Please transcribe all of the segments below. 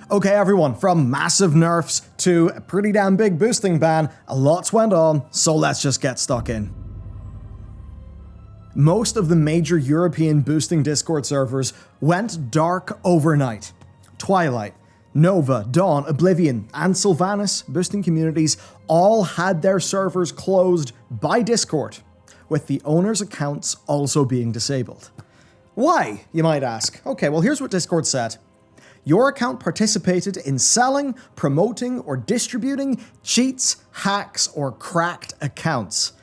Okay everyone, from massive nerfs to a pretty damn big boosting ban, a lot's went on, so let's just get stuck in. Most of the major European boosting Discord servers went dark overnight. Twilight, Nova, Dawn, Oblivion, and Sylvanas boosting communities all had their servers closed by Discord, with the owners' accounts also being disabled. Why, you might ask? Okay, well here's what Discord said. Your account participated in selling, promoting, or distributing cheats, hacks, or cracked accounts.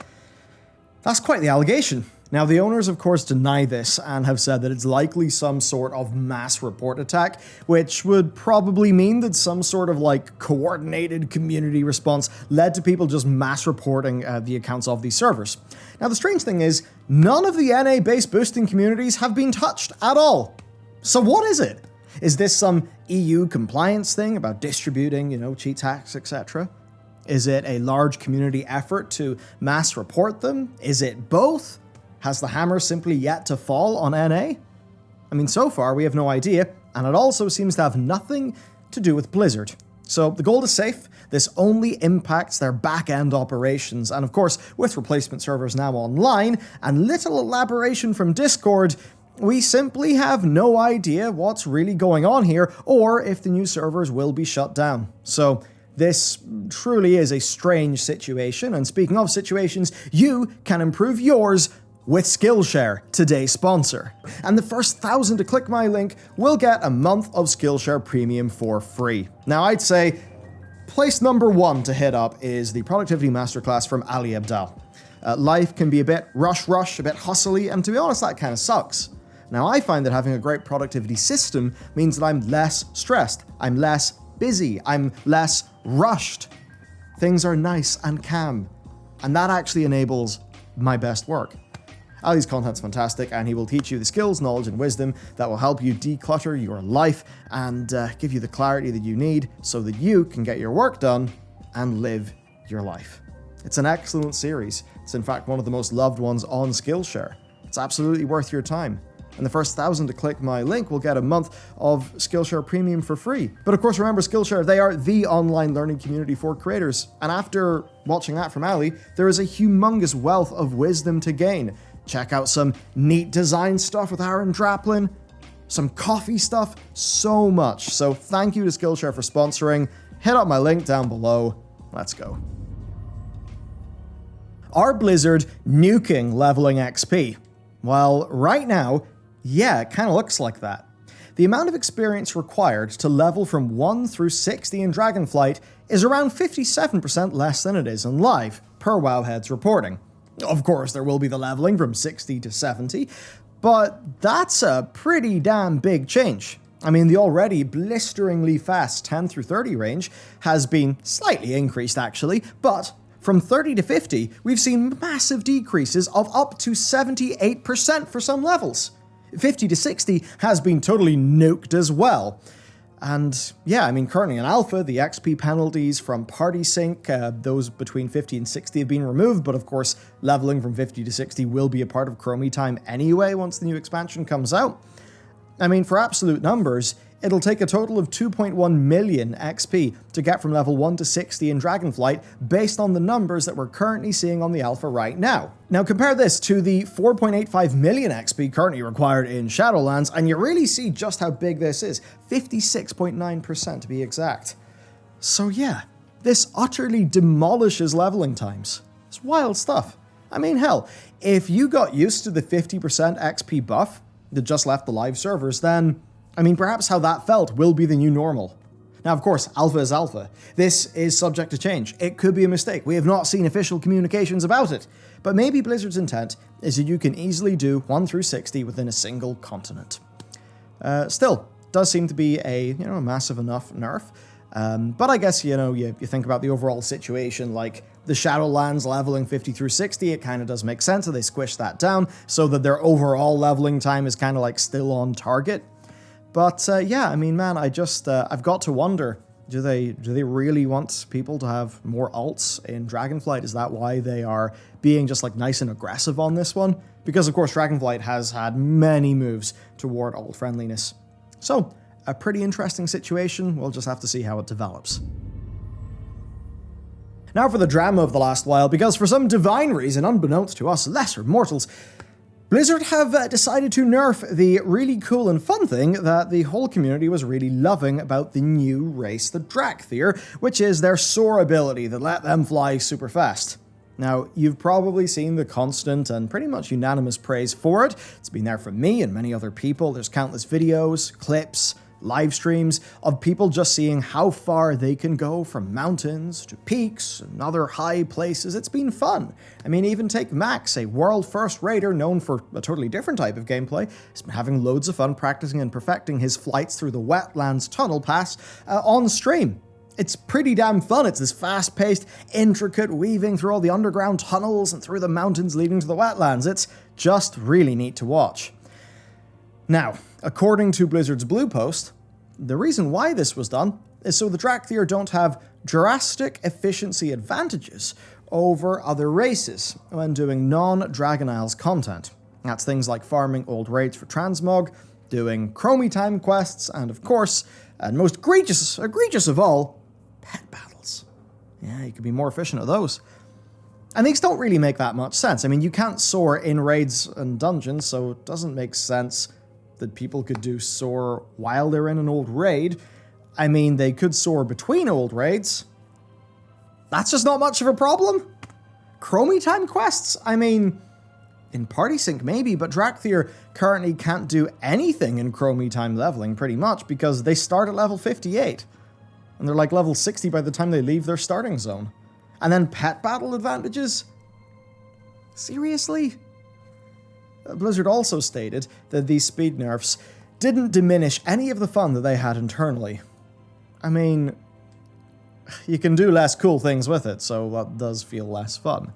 That's quite the allegation. Now, the owners, of course, deny this and have said that it's likely some sort of mass report attack, which would probably mean that some sort of coordinated community response led to people just mass reporting the accounts of these servers. Now, the strange thing is, none of the NA-based boosting communities have been touched at all. So what is it? Is this some EU compliance thing about distributing, cheats, hacks, etc.? Is it a large community effort to mass report them? Is it both? Has the hammer simply yet to fall on NA? I mean, so far we have no idea, and it also seems to have nothing to do with Blizzard. So the gold is safe. This only impacts their back-end operations, and of course, with replacement servers now online, and little elaboration from Discord, we simply have no idea what's really going on here, or if the new servers will be shut down. So this truly is a strange situation, and speaking of situations, you can improve yours with Skillshare, today's sponsor. And the first 1,000 to click my link will get a month of Skillshare Premium for free. Now I'd say place number 1 to hit up is the Productivity Masterclass from Ali Abdaal. Life can be a bit rush, a bit hustly, and to be honest, that kind of sucks. Now, I find that having a great productivity system means that I'm less stressed, I'm less busy, I'm less rushed. Things are nice and calm, and that actually enables my best work. Ali's content's fantastic, and he will teach you the skills, knowledge, and wisdom that will help you declutter your life and give you the clarity that you need so that you can get your work done and live your life. It's an excellent series. It's in fact one of the most loved ones on Skillshare. It's absolutely worth your time. And the first 1,000 to click my link will get a month of Skillshare Premium for free. But of course, remember, Skillshare, they are the online learning community for creators. And after watching that from Ali, there is a humongous wealth of wisdom to gain. Check out some neat design stuff with Aaron Draplin, some coffee stuff, so much. So thank you to Skillshare for sponsoring. Hit up my link down below. Let's go. Are Blizzard nuking leveling XP? Well, right now, yeah, it kind of looks like that. The amount of experience required to level from 1 through 60 in Dragonflight is around 57% less than it is in Live, per Wowhead's reporting. Of course, there will be the leveling from 60 to 70, but that's a pretty damn big change. I mean, the already blisteringly fast 10 through 30 range has been slightly increased actually, but from 30 to 50, we've seen massive decreases of up to 78% for some levels. 50 to 60 has been totally nuked as well. And yeah, I mean, currently in Alpha, the XP penalties from Party Sync, those between 50 and 60 have been removed, but of course, leveling from 50 to 60 will be a part of Chromie time anyway once the new expansion comes out. I mean, for absolute numbers, it'll take a total of 2.1 million XP to get from level 1 to 60 in Dragonflight based on the numbers that we're currently seeing on the alpha right now. Now compare this to the 4.85 million XP currently required in Shadowlands, and you really see just how big this is, 56.9% to be exact. So yeah, this utterly demolishes leveling times. It's wild stuff. I mean, hell, if you got used to the 50% XP buff that just left the live servers, then I mean, perhaps how that felt will be the new normal. Now, of course, alpha is alpha. This is subject to change. It could be a mistake. We have not seen official communications about it. But maybe Blizzard's intent is that you can easily do 1 through 60 within a single continent. Still, does seem to be a massive enough nerf. But I guess, you think about the overall situation, like the Shadowlands leveling 50 through 60, it kind of does make sense that they squish that down so that their overall leveling time is kind of still on target. But yeah, I mean, man, I've got to wonder, do they really want people to have more alts in Dragonflight? Is that why they are being just nice and aggressive on this one? Because of course Dragonflight has had many moves toward alt friendliness. So a pretty interesting situation. We'll just have to see how it develops. Now for the drama of the last while, because for some divine reason, unbeknownst to us lesser mortals, Blizzard have decided to nerf the really cool and fun thing that the whole community was really loving about the new race, the Drakthir, which is their soar ability that let them fly super fast. Now, you've probably seen the constant and pretty much unanimous praise for it. It's been there from me and many other people. There's countless videos, clips, live streams of people just seeing how far they can go from mountains to peaks and other high places. It's been fun. I mean, even take Max, a world-first raider known for a totally different type of gameplay. He's been having loads of fun practicing and perfecting his flights through the Wetlands Tunnel Pass on stream. It's pretty damn fun. It's this fast-paced, intricate weaving through all the underground tunnels and through the mountains leading to the wetlands. It's just really neat to watch. Now, according to Blizzard's Blue Post, the reason why this was done is so the Drakthir don't have drastic efficiency advantages over other races when doing non-Dragon Isles content. That's things like farming old raids for transmog, doing chromie time quests, and of course, and most egregious of all, pet battles. Yeah, you could be more efficient at those. And these don't really make that much sense. I mean, you can't soar in raids and dungeons, so it doesn't make sense that people could do soar while they're in an old raid. I mean, they could soar between old raids. That's just not much of a problem. Chromie time quests? I mean, in Party Sync maybe, but Drakthir currently can't do anything in chromie time leveling pretty much because they start at level 58. And they're like level 60 by the time they leave their starting zone. And then pet battle advantages? Seriously? Blizzard also stated that these speed nerfs didn't diminish any of the fun that they had internally. I mean, you can do less cool things with it, so that does feel less fun.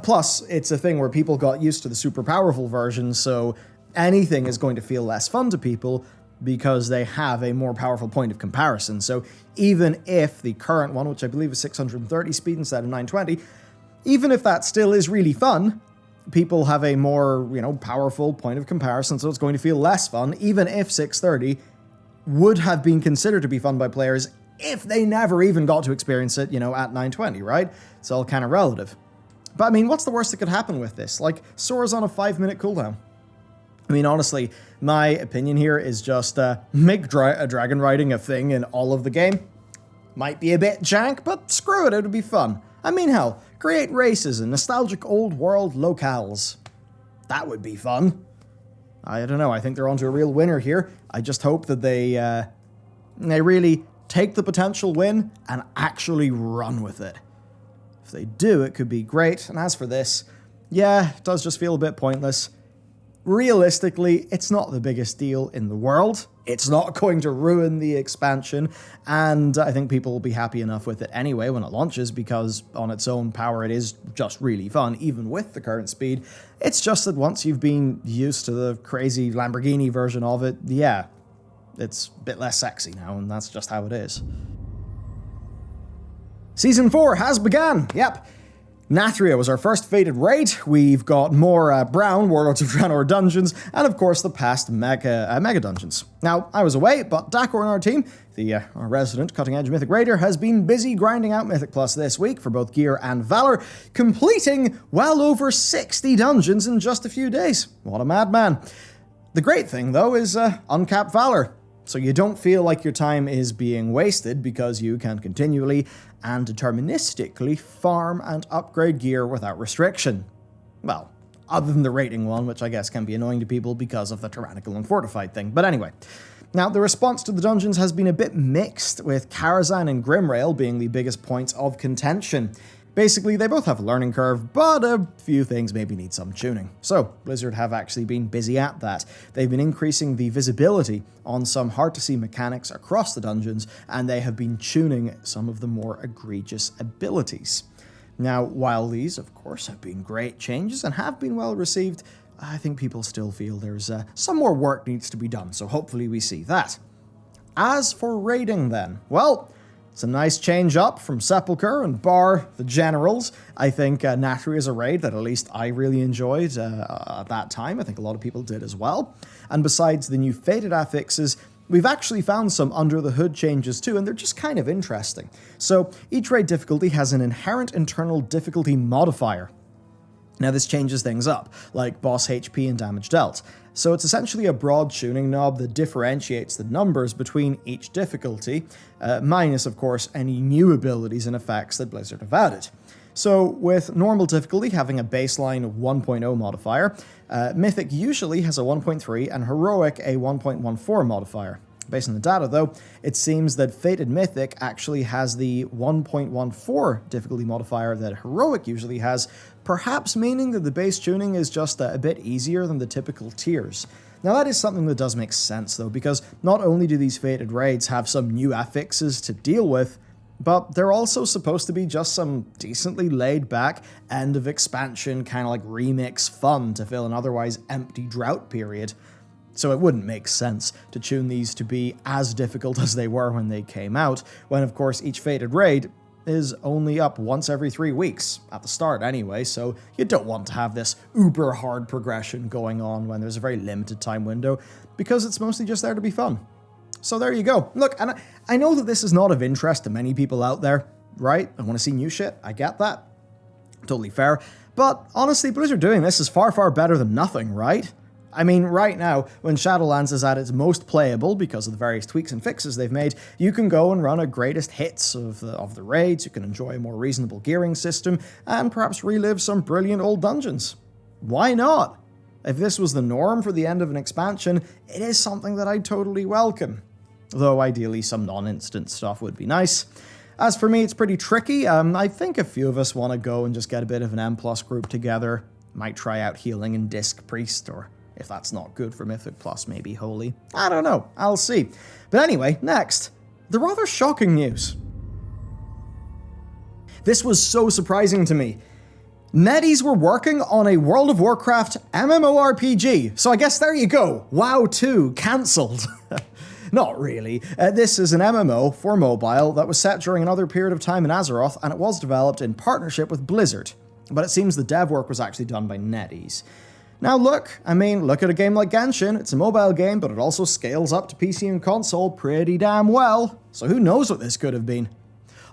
Plus, it's a thing where people got used to the super powerful version, so anything is going to feel less fun to people because they have a more powerful point of comparison. So even if the current one, which I believe is 630 speed instead of 920, even if that still is really fun, people have a more, powerful point of comparison, so it's going to feel less fun, even if 630 would have been considered to be fun by players if they never even got to experience it, at 920, right? It's all kind of relative. But I mean, what's the worst that could happen with this? Like, soar's on a 5-minute cooldown. I mean, honestly, my opinion here is just make dragon riding a thing in all of the game. Might be a bit jank, but screw it, it would be fun. I mean, hell, create races in nostalgic old world locales. That would be fun. I don't know, I think they're onto a real winner here. I just hope that they really take the potential win and actually run with it. If they do, it could be great. And as for this, yeah, it does just feel a bit pointless. Realistically, it's not the biggest deal in the world. It's not going to ruin the expansion, and I think people will be happy enough with it anyway when it launches, because on its own power it is just really fun, even with the current speed. It's just that once you've been used to the crazy Lamborghini version of it, yeah, it's a bit less sexy now, and that's just how it is. Season 4 has begun, yep. Nathria was our first fated raid. We've got more brown Warlords of Draenor dungeons, and of course the past mega dungeons. Now, I was away, but Dakor on our team, our resident cutting-edge Mythic Raider, has been busy grinding out Mythic Plus this week for both Gear and Valor, completing well over 60 dungeons in just a few days. What a madman. The great thing, though, is uncapped Valor. So you don't feel like your time is being wasted because you can continually and deterministically farm and upgrade gear without restriction. Well, other than the rating one, which I guess can be annoying to people because of the tyrannical and fortified thing. But anyway, now the response to the dungeons has been a bit mixed, with Karazhan and Grimrail being the biggest points of contention. Basically, they both have a learning curve, but a few things maybe need some tuning. So, Blizzard have actually been busy at that. They've been increasing the visibility on some hard-to-see mechanics across the dungeons, and they have been tuning some of the more egregious abilities. Now, while these, of course, have been great changes and have been well received, I think people still feel there's some more work needs to be done, so hopefully we see that. As for raiding then, well, it's a nice change up from Sepulchre and bar the Generals. I think Nathria is a raid that at least I really enjoyed at that time. I think a lot of people did as well. And besides the new Fated affixes, we've actually found some under-the-hood changes too, and they're just kind of interesting. So each raid difficulty has an inherent internal difficulty modifier. Now this changes things up, like boss HP and damage dealt. So it's essentially a broad tuning knob that differentiates the numbers between each difficulty, minus of course any new abilities and effects that Blizzard have added. So with normal difficulty having a baseline 1.0 modifier, Mythic usually has a 1.3 and Heroic a 1.14 modifier. Based on the data though, it seems that Fated Mythic actually has the 1.14 difficulty modifier that Heroic usually has, perhaps meaning that the base tuning is just a bit easier than the typical tiers. Now that is something that does make sense though, because not only do these Fated raids have some new affixes to deal with, but they're also supposed to be just some decently laid back end of expansion kind of like remix fun to fill an otherwise empty drought period. So it wouldn't make sense to tune these to be as difficult as they were when they came out, when of course each Fated raid is only up once every 3 weeks, at the start anyway, so you don't want to have this uber hard progression going on when there's a very limited time window, because it's mostly just there to be fun. So there you go. Look, and I know that this is not of interest to many people out there, right? I want to see new shit, I get that. Totally fair. But honestly, Blizzard doing this is far, far better than nothing, right? I mean, right now, when Shadowlands is at its most playable because of the various tweaks and fixes they've made, you can go and run a greatest hits of the raids, you can enjoy a more reasonable gearing system, and perhaps relive some brilliant old dungeons. Why not? If this was the norm for the end of an expansion, it is something that I'd totally welcome. Though ideally some non-instant stuff would be nice. As for me, it's pretty tricky. I think a few of us want to go and just get a bit of an M+ group together. Might try out Healing and Disc Priest, or if that's not good for Mythic Plus, maybe Holy. I don't know, I'll see. But anyway, next, the rather shocking news. This was so surprising to me. NetEase were working on a World of Warcraft MMORPG, so I guess there you go, WoW 2 cancelled. Not really. This is an MMO for mobile that was set during another period of time in Azeroth, and it was developed in partnership with Blizzard. But it seems the dev work was actually done by NetEase. Now look at a game like Genshin. It's a mobile game, but it also scales up to PC and console pretty damn well. So who knows what this could have been?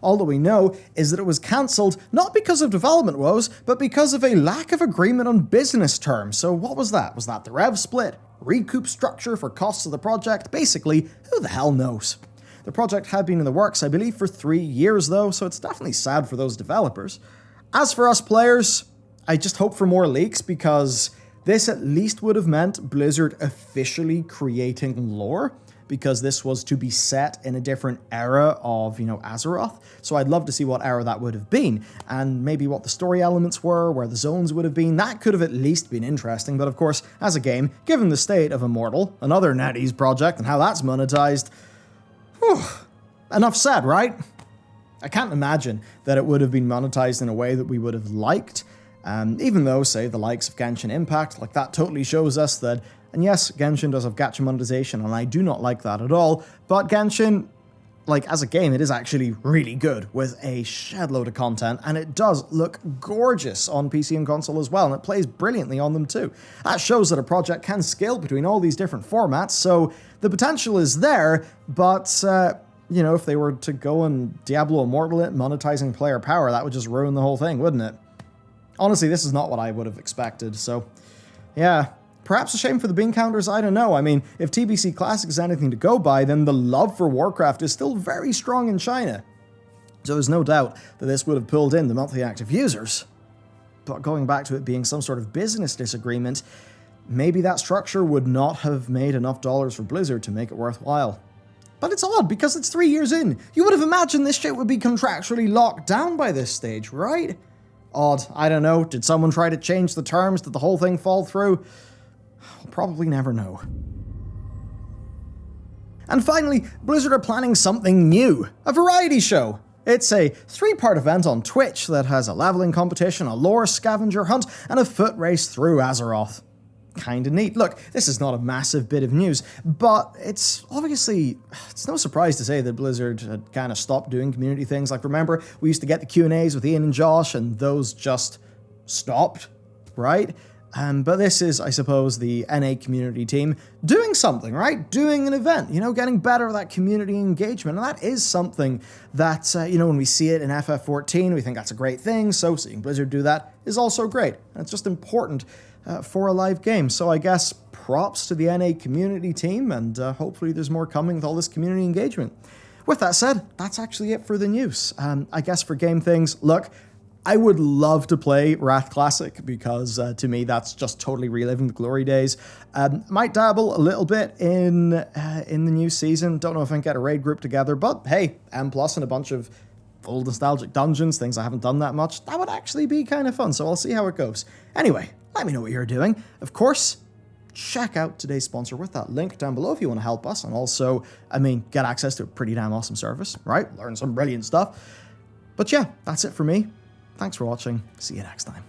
All that we know is that it was cancelled not because of development woes, but because of a lack of agreement on business terms. So what was that? Was that the rev split? Recoup structure for costs of the project? Basically, who the hell knows? The project had been in the works, I believe, for 3 years though, so it's definitely sad for those developers. As for us players, I just hope for more leaks, because this at least would have meant Blizzard officially creating lore, because this was to be set in a different era of, Azeroth. So I'd love to see what era that would have been, and maybe what the story elements were, where the zones would have been. That could have at least been interesting, but of course, as a game, given the state of Immortal, another NetEase project, and how that's monetized, enough said, right? I can't imagine that it would have been monetized in a way that we would have liked, even though, say, the likes of Genshin Impact, like that totally shows us that, and yes, Genshin does have gacha monetization, and I do not like that at all, but Genshin, as a game, it is actually really good, with a shed load of content, and it does look gorgeous on PC and console as well, and it plays brilliantly on them too. That shows that a project can scale between all these different formats, so the potential is there, but if they were to go and Diablo Immortal it, monetizing player power, that would just ruin the whole thing, wouldn't it? Honestly, this is not what I would have expected, so yeah. Perhaps a shame for the bean counters, I don't know. I mean, if TBC Classic is anything to go by, then the love for Warcraft is still very strong in China. So there's no doubt that this would have pulled in the monthly active users. But going back to it being some sort of business disagreement, maybe that structure would not have made enough dollars for Blizzard to make it worthwhile. But it's odd, because it's 3 years in. You would have imagined this shit would be contractually locked down by this stage, right? Odd, I don't know. Did someone try to change the terms? Did the whole thing fall through? We'll probably never know. And finally, Blizzard are planning something new. A variety show. It's a 3-part event on Twitch that has a leveling competition, a lore scavenger hunt, and a foot race through Azeroth. Kinda neat. Look, this is not a massive bit of news, but it's no surprise to say that Blizzard had kind of stopped doing community things. Remember, we used to get the Q&As with Ian and Josh, and those just stopped, right? But this is, I suppose, the NA community team doing something, right? Doing an event, getting better at that community engagement. And that is something that, when we see it in FF14, we think that's a great thing. So seeing Blizzard do that is also great. And it's just important for a live game. So I guess props to the NA community team, and hopefully there's more coming with all this community engagement. With that said, that's actually it for the news. I guess for game things, look, I would love to play Wrath Classic because to me that's just totally reliving the glory days. Might dabble a little bit in the new season. Don't know if I can get a raid group together, but hey, M+ and a bunch of old nostalgic dungeons, things I haven't done that much, that would actually be kind of fun, so I'll see how it goes. Anyway, let me know what you're doing. Of course, check out today's sponsor with that link down below if you want to help us, and also, get access to a pretty damn awesome service, right? Learn some brilliant stuff. But yeah, that's it for me. Thanks for watching. See you next time.